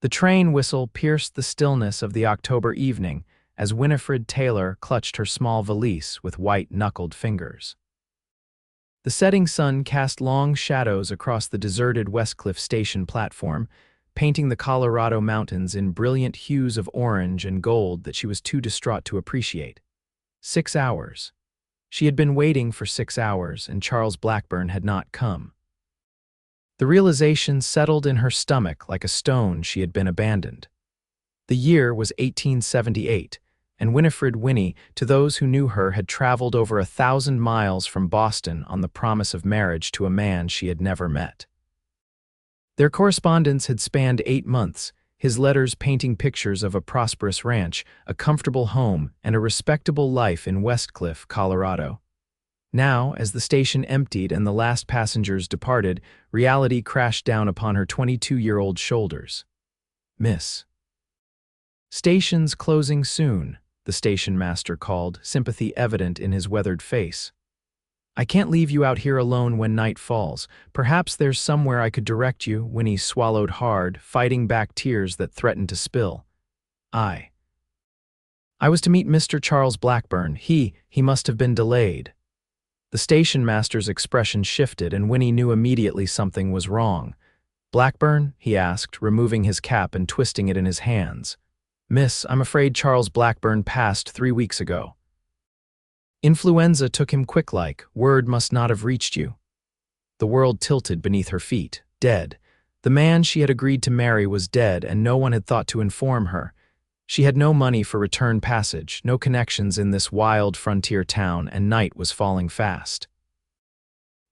The train whistle pierced the stillness of the October evening as Winifred Taylor clutched her small valise with white-knuckled fingers. The setting sun cast long shadows across the deserted Westcliffe station platform, painting the Colorado mountains in brilliant hues of orange and gold that she was too distraught to appreciate. 6 hours. She had been waiting for 6 hours, and Charles Blackburn had not come. The realization settled in her stomach like a stone. She had been abandoned. The year was 1878, and Winifred Winnie, to those who knew her, had traveled over 1,000 miles from Boston on the promise of marriage to a man she had never met. Their correspondence had spanned 8 months, his letters painting pictures of a prosperous ranch, a comfortable home, and a respectable life in Westcliffe, Colorado. Now, as the station emptied and the last passengers departed, reality crashed down upon her 22-year-old shoulders. "Miss." "Station's closing soon," the station master called, sympathy evident in his weathered face. "I can't leave you out here alone when night falls. Perhaps there's somewhere I could direct you." Winnie swallowed hard, fighting back tears that threatened to spill. I was to meet Mr. Charles Blackburn. He must have been delayed." The station master's expression shifted, and Winnie knew immediately something was wrong. "Blackburn?" he asked, removing his cap and twisting it in his hands. "Miss, I'm afraid Charles Blackburn passed 3 weeks ago." "Influenza took him quick-like. Word must not have reached you." The world tilted beneath her feet. Dead. The man she had agreed to marry was dead, and no one had thought to inform her. She had no money for return passage, no connections in this wild frontier town, and night was falling fast.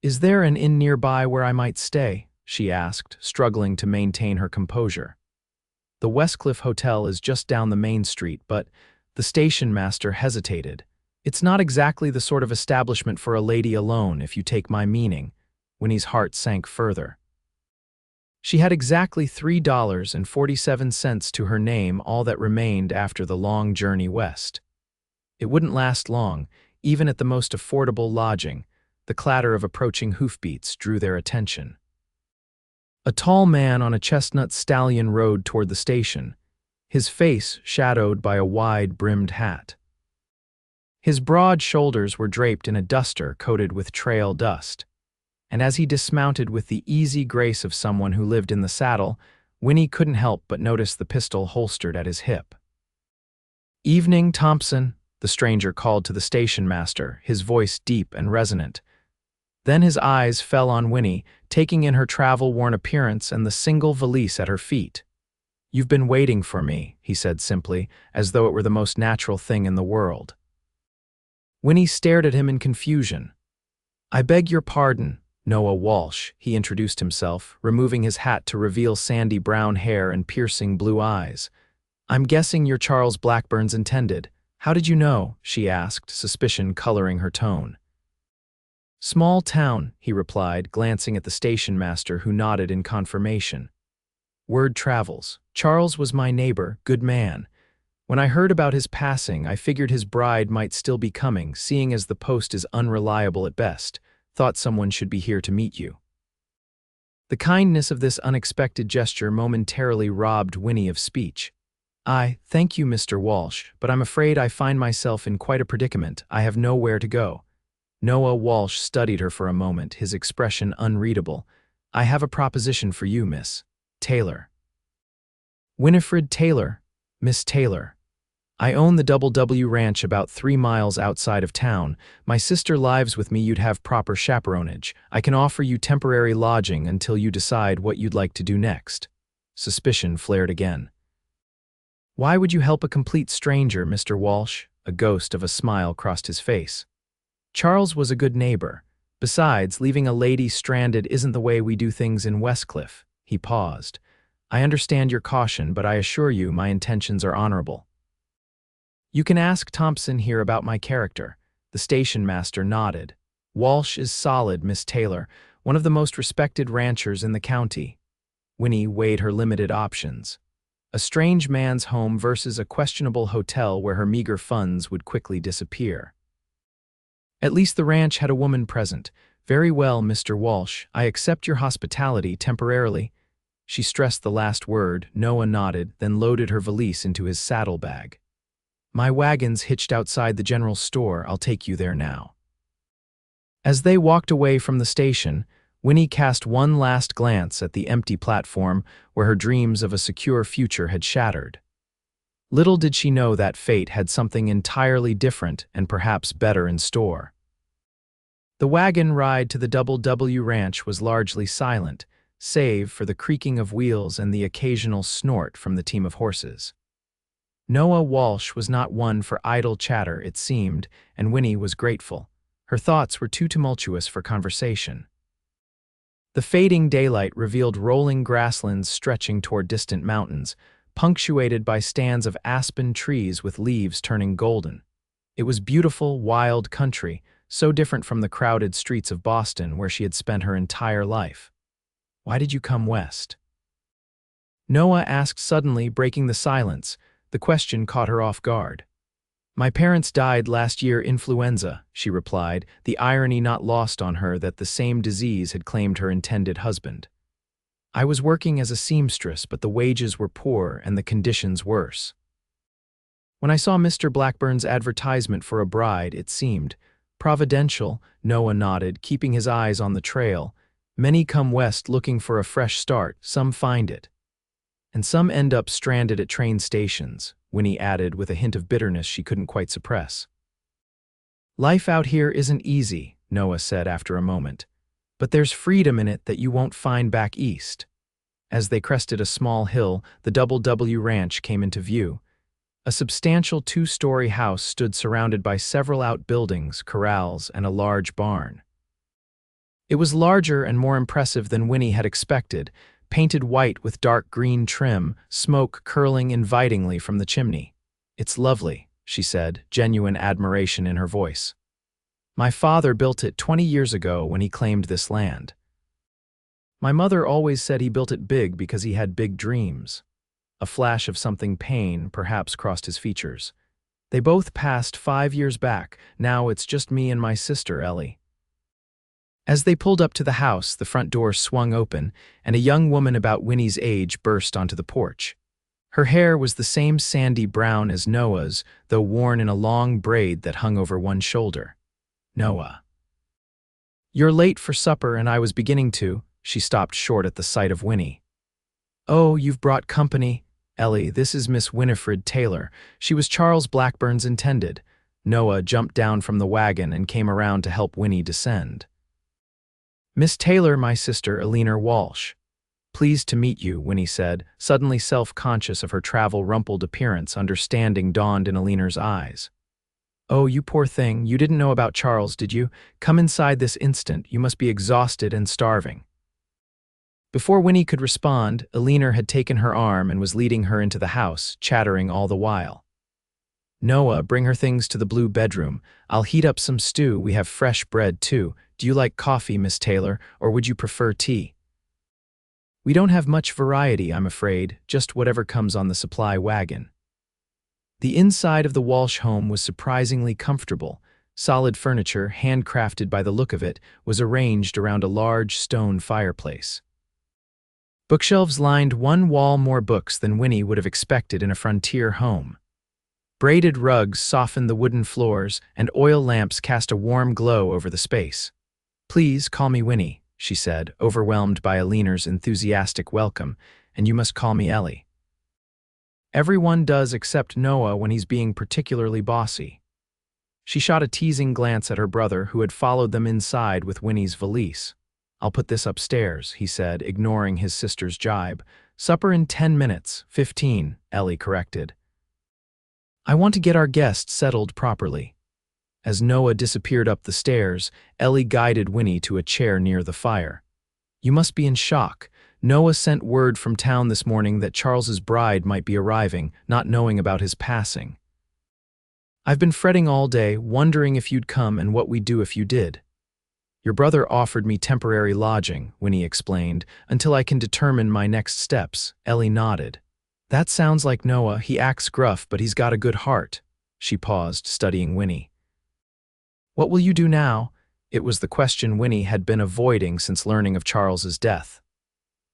"Is there an inn nearby where I might stay?" she asked, struggling to maintain her composure. "The Westcliffe Hotel is just down the main street, but..." The station master hesitated. "It's not exactly the sort of establishment for a lady alone, if you take my meaning." Winnie's heart sank further. She had exactly $3.47 to her name, all that remained after the long journey west. It wouldn't last long, even at the most affordable lodging. The clatter of approaching hoofbeats drew their attention. A tall man on a chestnut stallion rode toward the station, his face shadowed by a wide-brimmed hat. His broad shoulders were draped in a duster coated with trail dust, and as he dismounted with the easy grace of someone who lived in the saddle, Winnie couldn't help but notice the pistol holstered at his hip. "Evening, Thompson," the stranger called to the station master, his voice deep and resonant. Then his eyes fell on Winnie, taking in her travel-worn appearance and the single valise at her feet. "You've been waiting for me," he said simply, as though it were the most natural thing in the world. Winnie stared at him in confusion. "I beg your pardon, Noah Walsh," he introduced himself, removing his hat to reveal sandy brown hair and piercing blue eyes. "I'm guessing you're Charles Blackburn's intended. How did you know?" she asked, suspicion coloring her tone. "Small town," he replied, glancing at the station master, who nodded in confirmation. "Word travels. Charles was my neighbor, good man. When I heard about his passing, I figured his bride might still be coming, seeing as the post is unreliable at best. Thought someone should be here to meet you." The kindness of this unexpected gesture momentarily robbed Winnie of speech. Thank you, Mr. Walsh, but I'm afraid I find myself in quite a predicament. I have nowhere to go." Noah Walsh studied her for a moment, his expression unreadable. "I have a proposition for you, Miss Taylor." "Winifred Taylor, Miss Taylor. I own the Double W Ranch about 3 miles outside of town. My sister lives with me. You'd have proper chaperonage. I can offer you temporary lodging until you decide what you'd like to do next." Suspicion flared again. "Why would you help a complete stranger, Mr. Walsh?" A ghost of a smile crossed his face. "Charles was a good neighbor. Besides, leaving a lady stranded isn't the way we do things in Westcliffe." He paused. "I understand your caution, but I assure you my intentions are honorable." "You can ask Thompson here about my character." The station master nodded. "Walsh is solid, Miss Taylor, one of the most respected ranchers in the county." Winnie weighed her limited options. A strange man's home versus a questionable hotel where her meager funds would quickly disappear. At least the ranch had a woman present. "Very well, Mr. Walsh, I accept your hospitality temporarily." She stressed the last word. Noah nodded, then loaded her valise into his saddlebag. My wagon's hitched outside the general store. I'll take you there now. As they walked away from the station, Winnie cast one last glance at the empty platform where her dreams of a secure future had shattered. Little did she know that fate had something entirely different and perhaps better in store. The wagon ride to the Double W Ranch was largely silent, save for the creaking of wheels and the occasional snort from the team of horses. Noah Walsh was not one for idle chatter, it seemed, and Winnie was grateful. Her thoughts were too tumultuous for conversation. The fading daylight revealed rolling grasslands stretching toward distant mountains, punctuated by stands of aspen trees with leaves turning golden. It was beautiful, wild country, so different from the crowded streets of Boston where she had spent her entire life. Why did you come west? Noah asked suddenly, breaking the silence. The question caught her off guard. My parents died last year influenza, she replied, the irony not lost on her that the same disease had claimed her intended husband. I was working as a seamstress, but the wages were poor and the conditions worse. When I saw Mr. Blackburn's advertisement for a bride, it seemed providential. Noah nodded, keeping his eyes on the trail. Many come west looking for a fresh start, some find it. And some end up stranded at train stations, Winnie added with a hint of bitterness she couldn't quite suppress. Life out here isn't easy, Noah said after a moment, but there's freedom in it that you won't find back east. As they crested a small hill, the Double W Ranch came into view. A substantial two-story house stood surrounded by several outbuildings, corrals, and a large barn. It was larger and more impressive than Winnie had expected, painted white with dark green trim, smoke curling invitingly from the chimney. It's lovely, she said, genuine admiration in her voice. My father built it 20 years ago when he claimed this land. My mother always said he built it big because he had big dreams. A flash of something pain perhaps crossed his features. They both passed 5 years back. Now it's just me and my sister, Ellie. As they pulled up to the house, the front door swung open, and a young woman about Winnie's age burst onto the porch. Her hair was the same sandy brown as Noah's, though worn in a long braid that hung over one shoulder. Noah. You're late for supper, and I was beginning to. She stopped short at the sight of Winnie. Oh, you've brought company. Ellie, this is Miss Winifred Taylor. She was Charles Blackburn's intended. Noah jumped down from the wagon and came around to help Winnie descend. Miss Taylor, my sister, Noah Walsh. Pleased to meet you, Winnie said, suddenly self-conscious of her travel-rumpled appearance. Understanding dawned in Alina's eyes. Oh, you poor thing, you didn't know about Charles, did you? Come inside this instant, you must be exhausted and starving. Before Winnie could respond, Alina had taken her arm and was leading her into the house, chattering all the while. Noah, bring her things to the blue bedroom. I'll heat up some stew, we have fresh bread too. Do you like coffee, Miss Taylor, or would you prefer tea? We don't have much variety, I'm afraid, just whatever comes on the supply wagon. The inside of the Walsh home was surprisingly comfortable. Solid furniture, handcrafted by the look of it, was arranged around a large stone fireplace. Bookshelves lined one wall more books than Winnie would have expected in a frontier home. Braided rugs softened the wooden floors, and oil lamps cast a warm glow over the space. Please call me Winnie, she said, overwhelmed by Alina's enthusiastic welcome, and you must call me Ellie. Everyone does except Noah when he's being particularly bossy. She shot a teasing glance at her brother, who had followed them inside with Winnie's valise. I'll put this upstairs, he said, ignoring his sister's jibe. Supper in 10 minutes, 15, Ellie corrected. I want to get our guests settled properly. As Noah disappeared up the stairs, Ellie guided Winnie to a chair near the fire. You must be in shock. Noah sent word from town this morning that Charles's bride might be arriving, not knowing about his passing. I've been fretting all day, wondering if you'd come and what we'd do if you did. Your brother offered me temporary lodging, Winnie explained, until I can determine my next steps. Ellie nodded. That sounds like Noah. He acts gruff, but he's got a good heart. She paused, studying Winnie. What will you do now? It was the question Winnie had been avoiding since learning of Charles's death.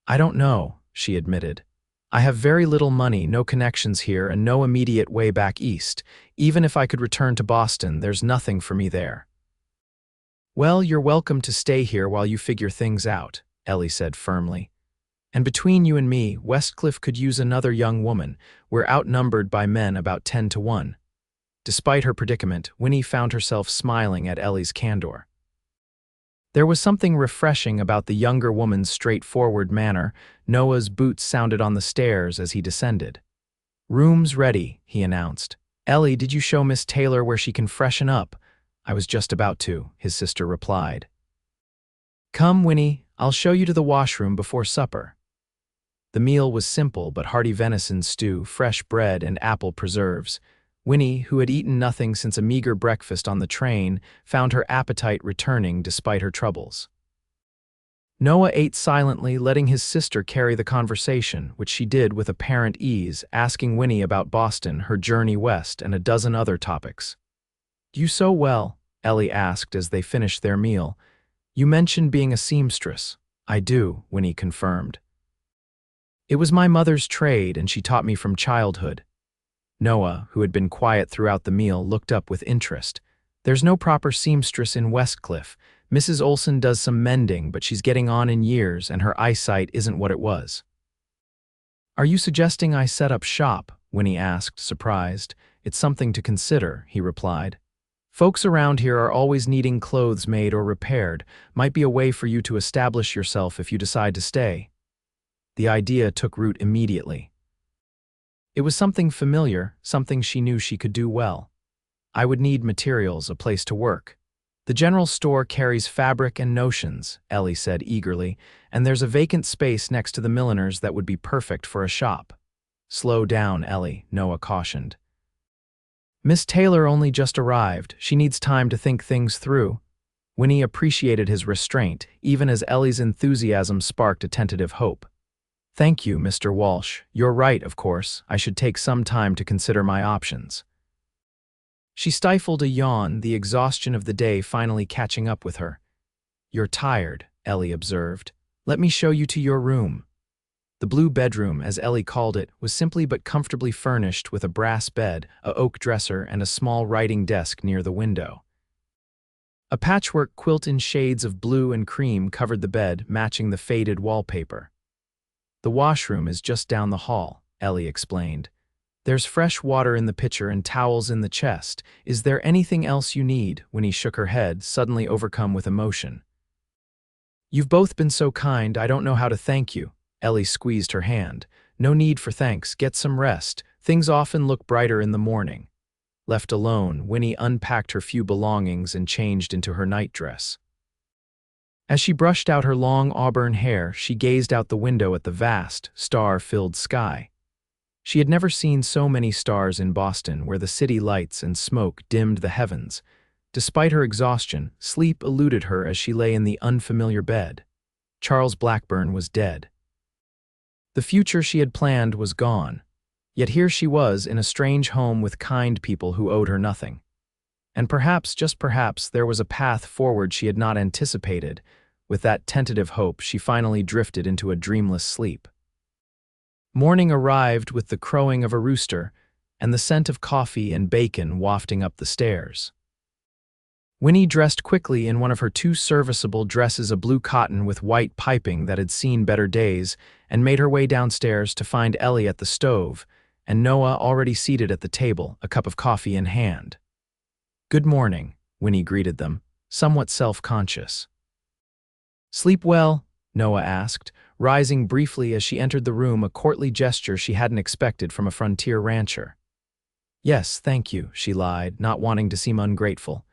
I don't know, she admitted. I have very little money, no connections here, and no immediate way back east. Even if I could return to Boston, there's nothing for me there. Well, you're welcome to stay here while you figure things out, Ellie said firmly. And between you and me, Westcliffe could use another young woman. We're outnumbered by men about 10 to 1. Despite her predicament, Winnie found herself smiling at Ellie's candor. There was something refreshing about the younger woman's straightforward manner. Noah's boots sounded on the stairs as he descended. Room's ready, he announced. Ellie, did you show Miss Taylor where she can freshen up? I was just about to, his sister replied. Come, Winnie, I'll show you to the washroom before supper. The meal was simple but hearty: venison stew, fresh bread, and apple preserves. Winnie, who had eaten nothing since a meager breakfast on the train, found her appetite returning despite her troubles. Noah ate silently, letting his sister carry the conversation, which she did with apparent ease, asking Winnie about Boston, her journey west, and a dozen other topics. "Do you sew well?" Ellie asked as they finished their meal. "You mentioned being a seamstress." "I do," Winnie confirmed. "It was my mother's trade, and she taught me from childhood." Noah, who had been quiet throughout the meal, looked up with interest. "There's no proper seamstress in Westcliffe. Mrs. Olson does some mending, but she's getting on in years, and her eyesight isn't what it was." "Are you suggesting I set up shop?" Winnie asked, surprised. "It's something to consider," he replied. "Folks around here are always needing clothes made or repaired. Might be a way for you to establish yourself if you decide to stay." The idea took root immediately. It was something familiar, something she knew she could do well. "I would need materials, a place to work." "The general store carries fabric and notions," Ellie said eagerly, "and there's a vacant space next to the milliner's that would be perfect for a shop." "Slow down, Ellie," Noah cautioned. "Miss Taylor only just arrived. She needs time to think things through." Winnie appreciated his restraint, even as Ellie's enthusiasm sparked a tentative hope. "Thank you, Mr. Walsh. You're right, of course. I should take some time to consider my options." She stifled a yawn, the exhaustion of the day finally catching up with her. "You're tired," Ellie observed. "Let me show you to your room." The blue bedroom, as Ellie called it, was simply but comfortably furnished with a brass bed, a oak dresser, and a small writing desk near the window. A patchwork quilt in shades of blue and cream covered the bed, matching the faded wallpaper. "The washroom is just down the hall," Ellie explained. "There's fresh water in the pitcher and towels in the chest. Is there anything else you need?" Winnie shook her head, suddenly overcome with emotion. "You've both been so kind, I don't know how to thank you." Ellie squeezed her hand. "No need for thanks. Get some rest. Things often look brighter in the morning." Left alone, Winnie unpacked her few belongings and changed into her nightdress. As she brushed out her long auburn hair, she gazed out the window at the vast, star-filled sky. She had never seen so many stars in Boston, where the city lights and smoke dimmed the heavens. Despite her exhaustion, sleep eluded her as she lay in the unfamiliar bed. Charles Blackburn was dead. The future she had planned was gone. Yet here she was in a strange home with kind people who owed her nothing. And perhaps, just perhaps, there was a path forward she had not anticipated. With that tentative hope, she finally drifted into a dreamless sleep. Morning arrived with the crowing of a rooster and the scent of coffee and bacon wafting up the stairs. Winnie dressed quickly in one of her two serviceable dresses of blue cotton with white piping that had seen better days, and made her way downstairs to find Ellie at the stove and Noah already seated at the table, a cup of coffee in hand. "Good morning," Winnie greeted them, somewhat self-conscious. "Sleep well?" Noah asked, rising briefly as she entered the room, a courtly gesture she hadn't expected from a frontier rancher. "Yes, thank you," she lied, not wanting to seem ungrateful.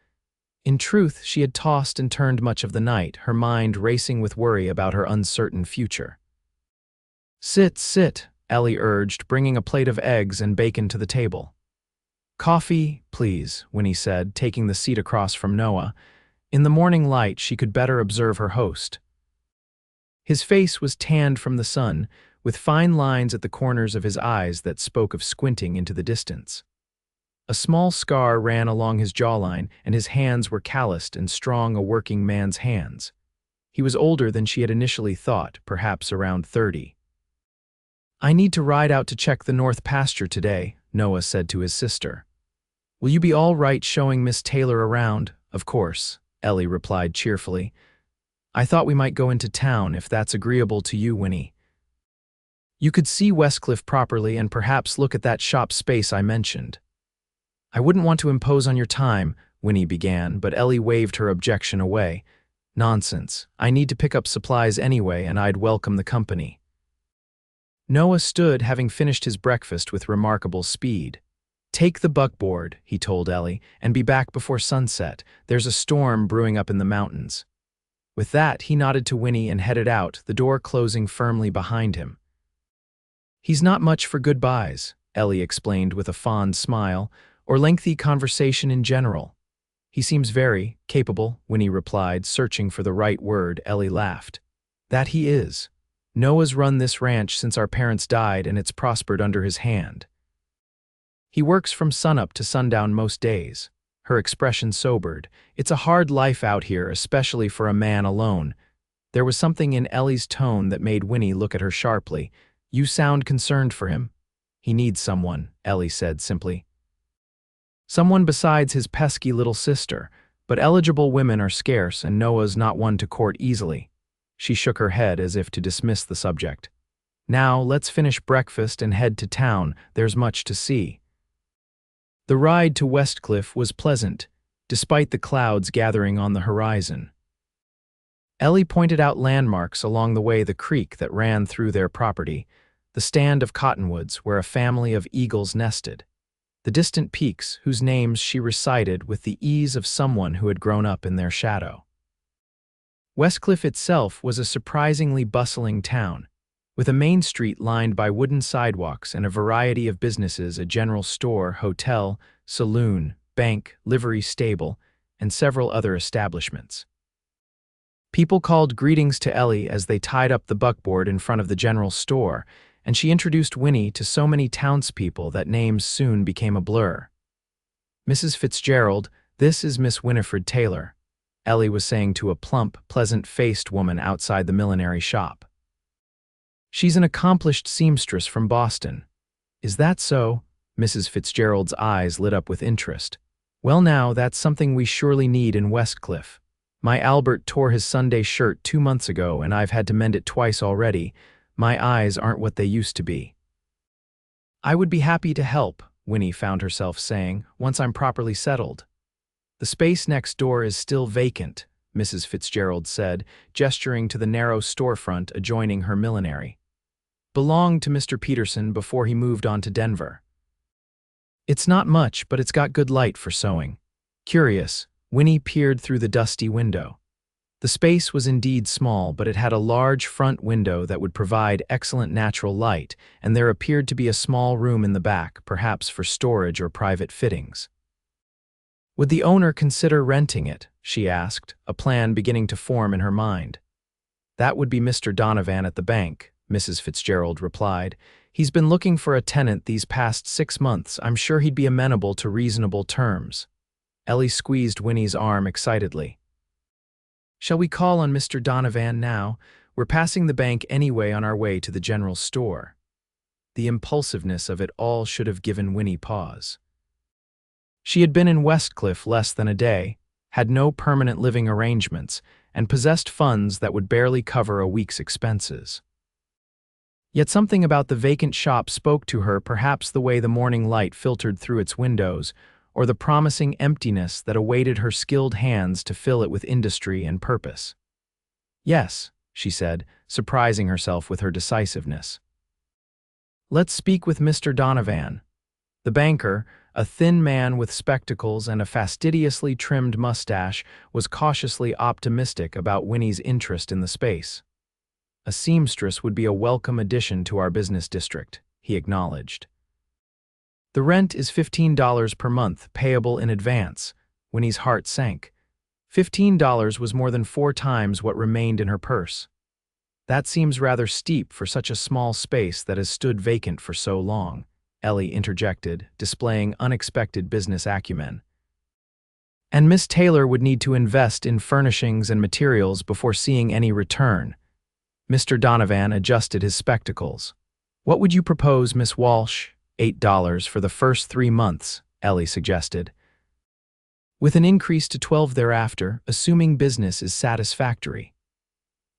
In truth, she had tossed and turned much of the night, her mind racing with worry about her uncertain future. "Sit, sit," Ellie urged, bringing a plate of eggs and bacon to the table. "Coffee, please," Winnie said, taking the seat across from Noah. In the morning light, she could better observe her host. His face was tanned from the sun, with fine lines at the corners of his eyes that spoke of squinting into the distance. A small scar ran along his jawline, and his hands were calloused and strong, a working man's hands. He was older than she had initially thought, perhaps around 30. I need to ride out to check the north pasture today, Noah said to his sister. Will you be all right showing Miss Taylor around? Of course, Ellie replied cheerfully. I thought we might go into town if that's agreeable to you, Winnie. You could see Westcliffe properly and perhaps look at that shop space I mentioned. I wouldn't want to impose on your time, Winnie began, but Ellie waved her objection away. Nonsense. I need to pick up supplies anyway, and I'd welcome the company. Noah stood, having finished his breakfast with remarkable speed. Take the buckboard, he told Ellie, and be back before sunset. There's a storm brewing up in the mountains. With that, he nodded to Winnie and headed out, the door closing firmly behind him. He's not much for goodbyes, Ellie explained with a fond smile, or lengthy conversation in general. He seems very capable, Winnie replied, searching for the right word. Ellie laughed. That he is. Noah's run this ranch since our parents died, and it's prospered under his hand. He works from sunup to sundown most days. Her expression sobered. It's a hard life out here, especially for a man alone. There was something in Ellie's tone that made Winnie look at her sharply. You sound concerned for him. He needs someone, Ellie said simply. Someone besides his pesky little sister, but eligible women are scarce and Noah's not one to court easily. She shook her head as if to dismiss the subject. Now, let's finish breakfast and head to town. There's much to see. The ride to Westcliffe was pleasant, despite the clouds gathering on the horizon. Ellie pointed out landmarks along the way, the creek that ran through their property, the stand of cottonwoods where a family of eagles nested, the distant peaks whose names she recited with the ease of someone who had grown up in their shadow. Westcliffe itself was a surprisingly bustling town, with a main street lined by wooden sidewalks and a variety of businesses, a general store, hotel, saloon, bank, livery stable, and several other establishments. People called greetings to Ellie as they tied up the buckboard in front of the general store, and she introduced Winnie to so many townspeople that names soon became a blur. Mrs. Fitzgerald, this is Miss Winifred Taylor, Ellie was saying to a plump, pleasant-faced woman outside the millinery shop. She's an accomplished seamstress from Boston. Is that so? Mrs. Fitzgerald's eyes lit up with interest. Well now, that's something we surely need in Westcliffe. My Albert tore his Sunday shirt 2 months ago, and I've had to mend it twice already. My eyes aren't what they used to be. I would be happy to help, Winnie found herself saying, once I'm properly settled. The space next door is still vacant, Mrs. Fitzgerald said, gesturing to the narrow storefront adjoining her millinery. Belonged to Mr. Peterson before he moved on to Denver. It's not much, but it's got good light for sewing. Curious, Winnie peered through the dusty window. The space was indeed small, but it had a large front window that would provide excellent natural light, and there appeared to be a small room in the back, perhaps for storage or private fittings. Would the owner consider renting it? She asked, a plan beginning to form in her mind. That would be Mr. Donovan at the bank, Mrs. Fitzgerald replied. He's been looking for a tenant these past 6 months. I'm sure he'd be amenable to reasonable terms. Ellie squeezed Winnie's arm excitedly. Shall we call on Mr. Donovan now? We're passing the bank anyway on our way to the general store. The impulsiveness of it all should have given Winnie pause. She had been in Westcliffe less than a day, had no permanent living arrangements, and possessed funds that would barely cover a week's expenses. Yet something about the vacant shop spoke to her, perhaps the way the morning light filtered through its windows, or the promising emptiness that awaited her skilled hands to fill it with industry and purpose. Yes, she said, surprising herself with her decisiveness. Let's speak with Mr. Donovan. The banker, a thin man with spectacles and a fastidiously trimmed mustache, was cautiously optimistic about Winnie's interest in the space. A seamstress would be a welcome addition to our business district, he acknowledged. The rent is $15 per month, payable in advance. Winnie's heart sank. $15 was more than 4 times what remained in her purse. That seems rather steep for such a small space that has stood vacant for so long, Ellie interjected, displaying unexpected business acumen. And Miss Taylor would need to invest in furnishings and materials before seeing any return. Mr. Donovan adjusted his spectacles. What would you propose, Miss Walsh? $8 for the first 3 months, Ellie suggested. With an increase to 12 thereafter, assuming business is satisfactory.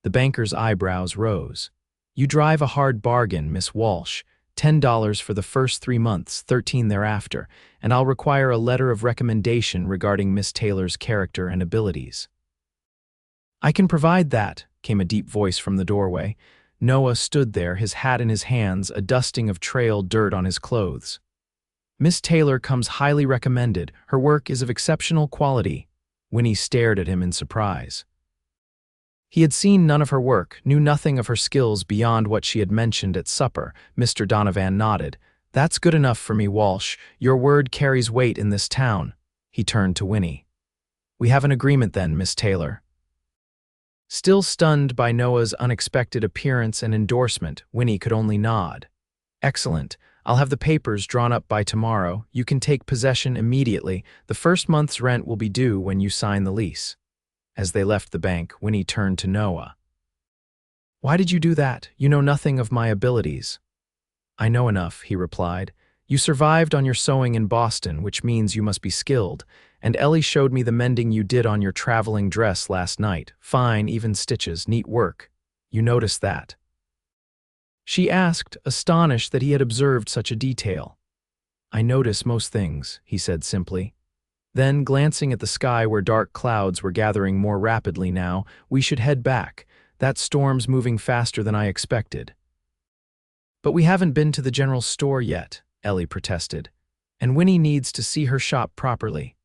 The banker's eyebrows rose. You drive a hard bargain, Miss Walsh. $10 for the first 3 months, 13 thereafter, and I'll require a letter of recommendation regarding Miss Taylor's character and abilities. I can provide that, came a deep voice from the doorway. Noah stood there, his hat in his hands, a dusting of trailed dirt on his clothes. Miss Taylor comes highly recommended. Her work is of exceptional quality. Winnie stared at him in surprise. He had seen none of her work, knew nothing of her skills beyond what she had mentioned at supper. Mr. Donovan nodded. That's good enough for me, Walsh. Your word carries weight in this town. He turned to Winnie. We have an agreement then, Miss Taylor. Still stunned by Noah's unexpected appearance and endorsement, Winnie could only nod. Excellent. I'll have the papers drawn up by tomorrow. You can take possession immediately. The first month's rent will be due when you sign the lease. As they left the bank, Winnie turned to Noah. Why did you do that? You know nothing of my abilities. I know enough, he replied. You survived on your sewing in Boston, which means you must be skilled, and Ellie showed me the mending you did on your traveling dress last night. Fine, even stitches, neat work. You noticed that? She asked, astonished that he had observed such a detail. I notice most things, he said simply. Then, glancing at the sky where dark clouds were gathering more rapidly now, we should head back. That storm's moving faster than I expected. But we haven't been to the general store yet, Ellie protested, and Winnie needs to see her shop properly.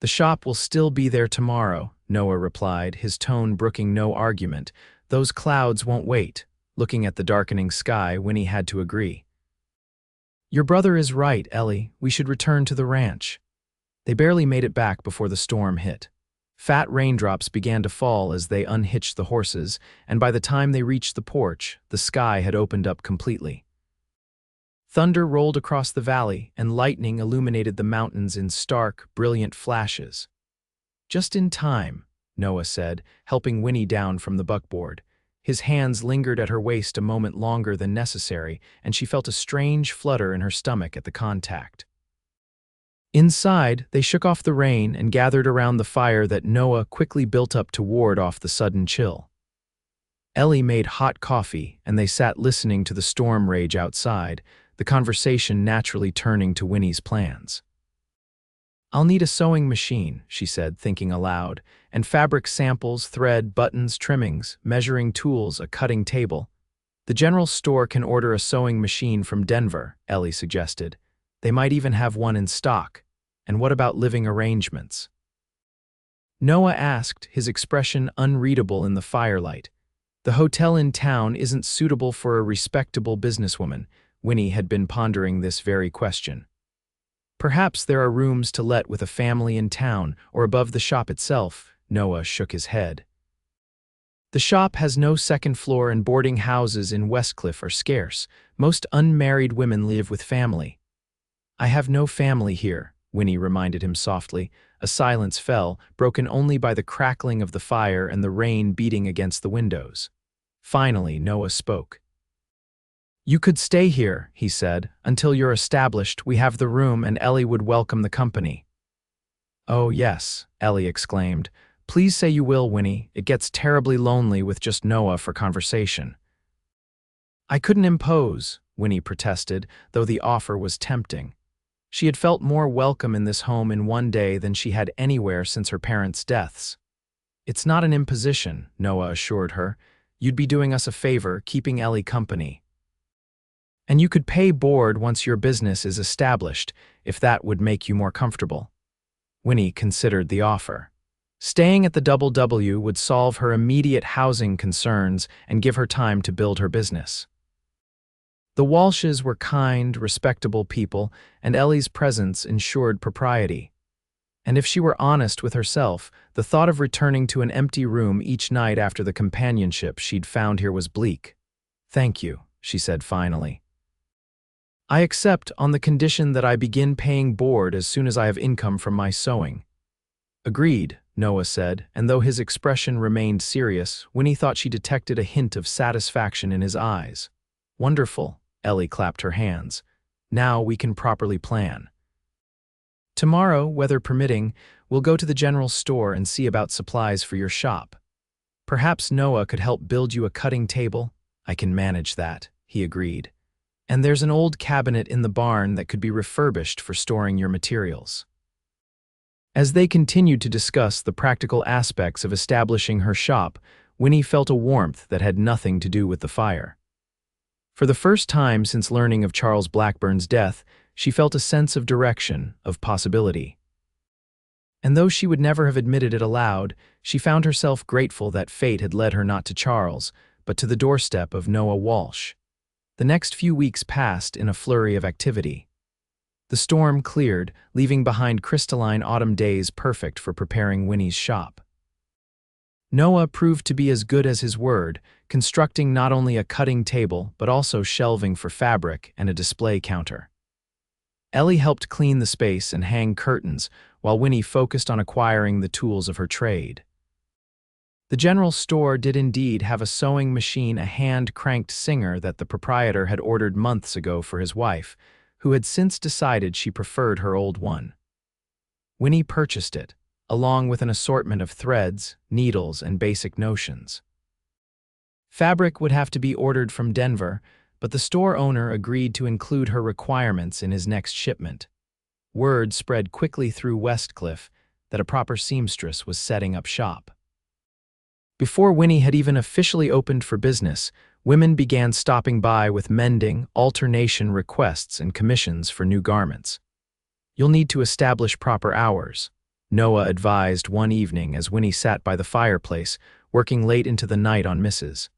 The shop will still be there tomorrow, Noah replied, his tone brooking no argument. Those clouds won't wait. Looking at the darkening sky, Winnie had to agree. Your brother is right, Ellie. We should return to the ranch. They barely made it back before the storm hit. Fat raindrops began to fall as they unhitched the horses, and by the time they reached the porch, the sky had opened up completely. Thunder rolled across the valley, and lightning illuminated the mountains in stark, brilliant flashes. Just in time, Noah said, helping Winnie down from the buckboard. His hands lingered at her waist a moment longer than necessary, and she felt a strange flutter in her stomach at the contact. Inside, they shook off the rain and gathered around the fire that Noah quickly built up to ward off the sudden chill. Ellie made hot coffee, and they sat listening to the storm rage outside, the conversation naturally turning to Winnie's plans. I'll need a sewing machine, she said, thinking aloud, and fabric samples, thread, buttons, trimmings, measuring tools, a cutting table. The general store can order a sewing machine from Denver, Ellie suggested. They might even have one in stock. And what about living arrangements? Noah asked, his expression unreadable in the firelight. The hotel in town isn't suitable for a respectable businesswoman. Winnie had been pondering this very question. Perhaps there are rooms to let with a family in town or above the shop itself. Noah shook his head. The shop has no second floor and boarding houses in Westcliffe are scarce. Most unmarried women live with family. I have no family here, Winnie reminded him softly. A silence fell, broken only by the crackling of the fire and the rain beating against the windows. Finally, Noah spoke. You could stay here, he said. Until you're established, we have the room and Ellie would welcome the company. Oh, yes, Ellie exclaimed. Please say you will, Winnie. It gets terribly lonely with just Noah for conversation. I couldn't impose, Winnie protested, though the offer was tempting. She had felt more welcome in this home in one day than she had anywhere since her parents' deaths. It's not an imposition, Noah assured her. You'd be doing us a favor, keeping Ellie company. And you could pay board once your business is established, if that would make you more comfortable. Winnie considered the offer. Staying at the Double W would solve her immediate housing concerns and give her time to build her business. The Walshes were kind, respectable people, and Ellie's presence ensured propriety. And if she were honest with herself, the thought of returning to an empty room each night after the companionship she'd found here was bleak. Thank you, she said finally. I accept on the condition that I begin paying board as soon as I have income from my sewing. Agreed, Noah said, and though his expression remained serious, Winnie thought she detected a hint of satisfaction in his eyes. Wonderful, Ellie clapped her hands. Now we can properly plan. Tomorrow, weather permitting, we'll go to the general store and see about supplies for your shop. Perhaps Noah could help build you a cutting table. I can manage that, he agreed. And there's an old cabinet in the barn that could be refurbished for storing your materials. As they continued to discuss the practical aspects of establishing her shop, Winnie felt a warmth that had nothing to do with the fire. For the first time since learning of Charles Blackburn's death, she felt a sense of direction, of possibility. And though she would never have admitted it aloud, she found herself grateful that fate had led her not to Charles, but to the doorstep of Noah Walsh. The next few weeks passed in a flurry of activity. The storm cleared, leaving behind crystalline autumn days perfect for preparing Winnie's shop. Noah proved to be as good as his word, constructing not only a cutting table but also shelving for fabric and a display counter. Ellie helped clean the space and hang curtains, while Winnie focused on acquiring the tools of her trade. The general store did indeed have a sewing machine, a hand-cranked singer that the proprietor had ordered months ago for his wife, who had since decided she preferred her old one. Winnie purchased it, along with an assortment of threads, needles, and basic notions. Fabric would have to be ordered from Denver, but the store owner agreed to include her requirements in his next shipment. Word spread quickly through Westcliffe that a proper seamstress was setting up shop. Before Winnie had even officially opened for business, women began stopping by with mending, alternation requests, and commissions for new garments. "You'll need to establish proper hours," Noah advised one evening as Winnie sat by the fireplace, working late into the night on Mrs.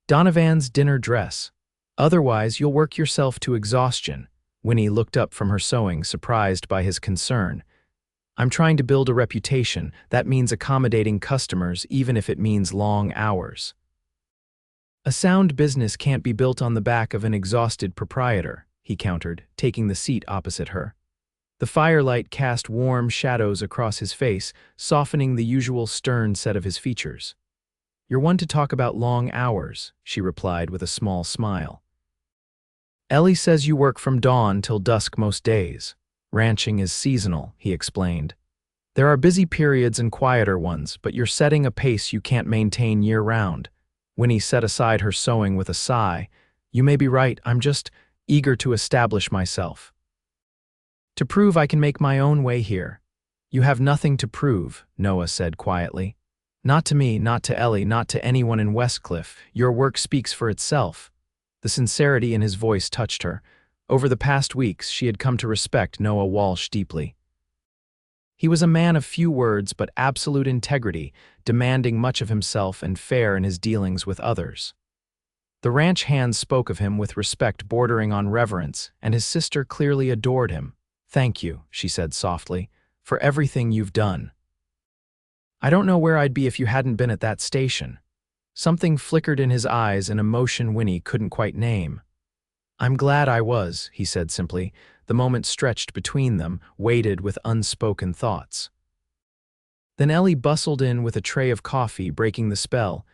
Donovan's dinner dress. "Otherwise, you'll work yourself to exhaustion." Winnie looked up from her sewing, surprised by his concern. "I'm trying to build a reputation. That means accommodating customers, even if it means long hours." "A sound business can't be built on the back of an exhausted proprietor," he countered, taking the seat opposite her. The firelight cast warm shadows across his face, softening the usual stern set of his features. "You're one to talk about long hours," she replied with a small smile. "Ellie says you work from dawn till dusk most days. Ranching is seasonal," he explained. "There are busy periods and quieter ones, but you're setting a pace you can't maintain year-round." Winnie set aside her sewing with a sigh. "You may be right, I'm just eager to establish myself. To prove I can make my own way here." "You have nothing to prove," Noah said quietly. "Not to me, not to Ellie, not to anyone in Westcliffe. Your work speaks for itself." The sincerity in his voice touched her. Over the past weeks, she had come to respect Noah Walsh deeply. He was a man of few words but absolute integrity, demanding much of himself and fair in his dealings with others. The ranch hands spoke of him with respect bordering on reverence, and his sister clearly adored him. "Thank you," she said softly, "for everything you've done. I don't know where I'd be if you hadn't been at that station." Something flickered in his eyes, an emotion Winnie couldn't quite name. "I'm glad I was," he said simply. The moment stretched between them, weighted with unspoken thoughts. Then Ellie bustled in with a tray of coffee, breaking the spell.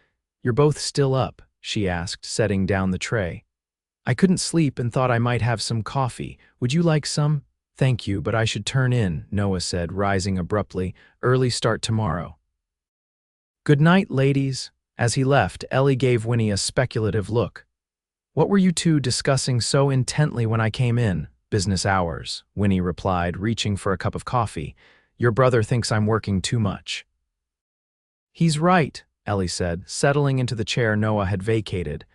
"You're both still up?" she asked, setting down the tray. "I couldn't sleep and thought I might have some coffee. Would you like some?" "Thank you, but I should turn in," Noah said, rising abruptly. "Early start tomorrow." "Good night, ladies." As he left, Ellie gave Winnie a speculative look. "What were you two discussing so intently when I came in?" "Business hours," Winnie replied, reaching for a cup of coffee. "Your brother thinks I'm working too much." "He's right," Ellie said, settling into the chair Noah had vacated.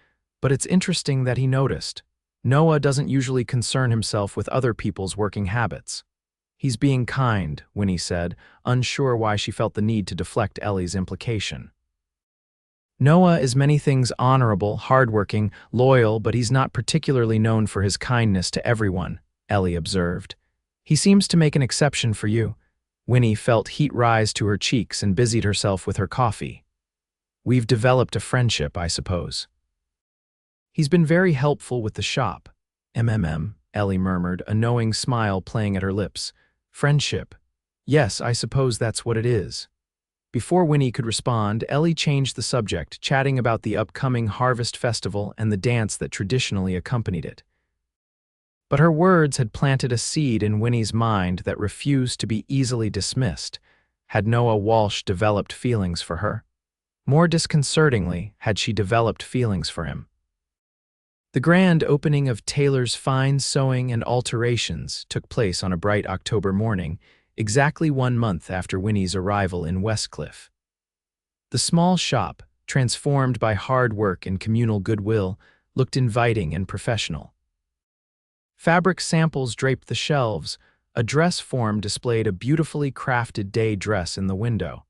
"But it's interesting that he noticed. Noah doesn't usually concern himself with other people's working habits." "He's being kind," Winnie said, unsure why she felt the need to deflect Ellie's implication. "Noah is many things: honorable, hardworking, loyal, but he's not particularly known for his kindness to everyone," Ellie observed. "He seems to make an exception for you." Winnie felt heat rise to her cheeks and busied herself with her coffee. "We've developed a friendship, I suppose." "He's been very helpful with the shop." Ellie murmured, a knowing smile playing at her lips. "Friendship. Yes, I suppose that's what it is." Before Winnie could respond, Ellie changed the subject, chatting about the upcoming harvest festival and the dance that traditionally accompanied it. But her words had planted a seed in Winnie's mind that refused to be easily dismissed. Had Noah Walsh developed feelings for her? More disconcertingly, had she developed feelings for him? The grand opening of Taylor's Fine Sewing and Alterations took place on a bright October morning, exactly 1 month after Winnie's arrival in Westcliffe. The small shop, transformed by hard work and communal goodwill, looked inviting and professional. Fabric samples draped the shelves, a dress form displayed a beautifully crafted day dress in the window,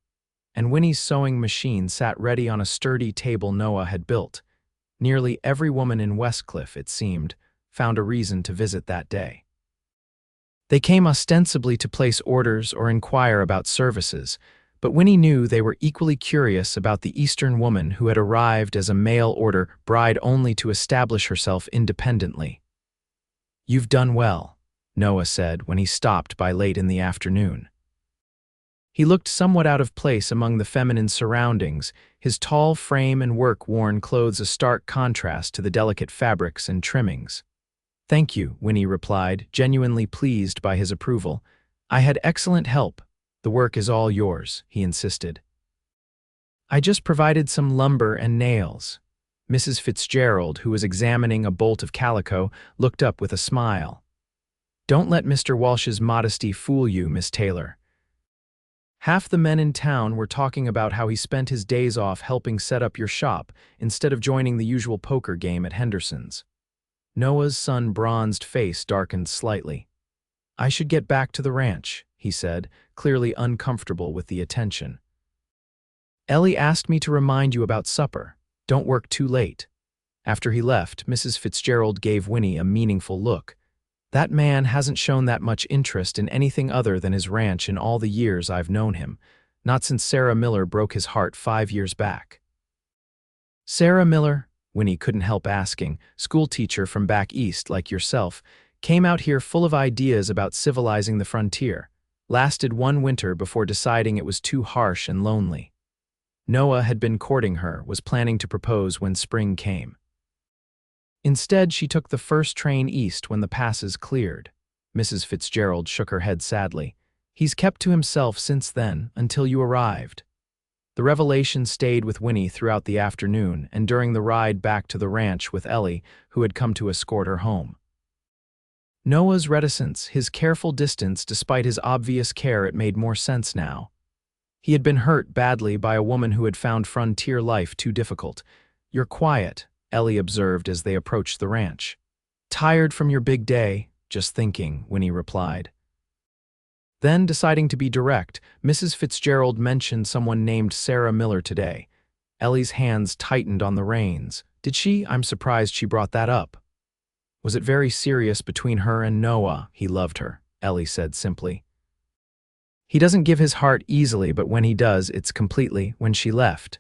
and Winnie's sewing machine sat ready on a sturdy table Noah had built. Nearly every woman in Westcliffe, it seemed, found a reason to visit that day. They came ostensibly to place orders or inquire about services, but Winnie knew they were equally curious about the Eastern woman who had arrived as a mail-order bride only to establish herself independently. "You've done well," Noah said when he stopped by late in the afternoon. He looked somewhat out of place among the feminine surroundings, his tall frame and work-worn clothes a stark contrast to the delicate fabrics and trimmings. "Thank you," Winnie replied, genuinely pleased by his approval. "I had excellent help. The work is all yours," he insisted. "I just provided some lumber and nails." Mrs. Fitzgerald, who was examining a bolt of calico, looked up with a smile. "Don't let Mr. Walsh's modesty fool you, Miss Taylor. Half the men in town were talking about how he spent his days off helping set up your shop instead of joining the usual poker game at Henderson's." Noah's sun-bronzed face darkened slightly. "I should get back to the ranch," he said, clearly uncomfortable with the attention. "Ellie asked me to remind you about supper. Don't work too late." After he left, Mrs. Fitzgerald gave Winnie a meaningful look. "That man hasn't shown that much interest in anything other than his ranch in all the years I've known him, not since Sarah Miller broke his heart 5 years back." "Sarah Miller?" Winnie couldn't help asking. "Schoolteacher from back east, like yourself, came out here full of ideas about civilizing the frontier. Lasted 1 winter before deciding it was too harsh and lonely. Noah had been courting her, was planning to propose when spring came. Instead, she took the first train east when the passes cleared." Mrs. Fitzgerald shook her head sadly. "He's kept to himself since then, until you arrived." The revelation stayed with Winnie throughout the afternoon and during the ride back to the ranch with Ellie, who had come to escort her home. Noah's reticence, his careful distance despite his obvious care, it made more sense now. He had been hurt badly by a woman who had found frontier life too difficult. "You're quiet," Ellie observed as they approached the ranch. "Tired from your big day?" "Just thinking," Winnie replied. Then, deciding to be direct, Mrs. Fitzgerald mentioned someone named Sarah Miller today. Ellie's hands tightened on the reins. "Did she? I'm surprised she brought that up." "Was it very serious between her and Noah?" "He loved her," Ellie said simply. "He doesn't give his heart easily, but when he does, it's completely." When she left,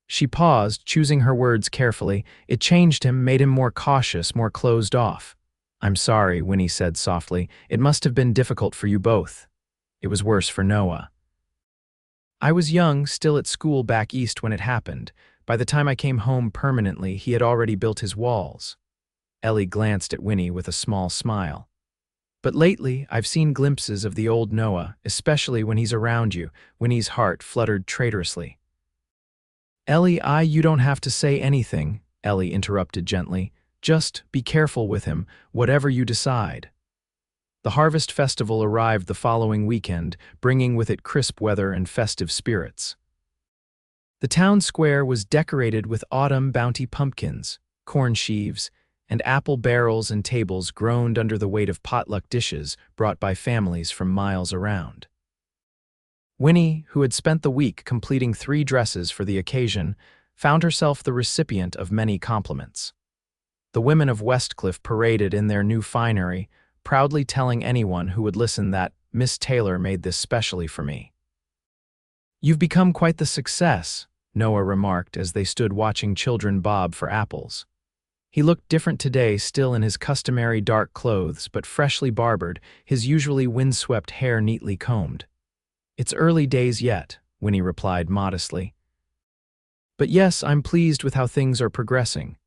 she paused, choosing her words carefully. "It changed him, made him more cautious, more closed off." "I'm sorry," Winnie said softly. "It must have been difficult for you both." "It was worse for Noah. I was young, still at school back east when it happened. By the time I came home permanently, he had already built his walls." Ellie glanced at Winnie with a small smile. "But lately, I've seen glimpses of the old Noah, especially when he's around you." Winnie's heart fluttered traitorously. "Ellie, you don't have to say anything," Ellie interrupted gently. "Just be careful with him, whatever you decide." The harvest festival arrived the following weekend, bringing with it crisp weather and festive spirits. The town square was decorated with autumn bounty pumpkins, corn sheaves, and apple barrels, and tables groaned under the weight of potluck dishes brought by families from miles around. Winnie, who had spent the week completing 3 dresses for the occasion, found herself the recipient of many compliments. The women of Westcliffe paraded in their new finery, proudly telling anyone who would listen that Miss Taylor made this specially for me. "You've become quite the success," Noah remarked as they stood watching children bob for apples. He looked different today, still in his customary dark clothes, but freshly barbered, his usually windswept hair neatly combed. "It's early days yet," Winnie replied modestly. But yes, I'm pleased with how things are progressing.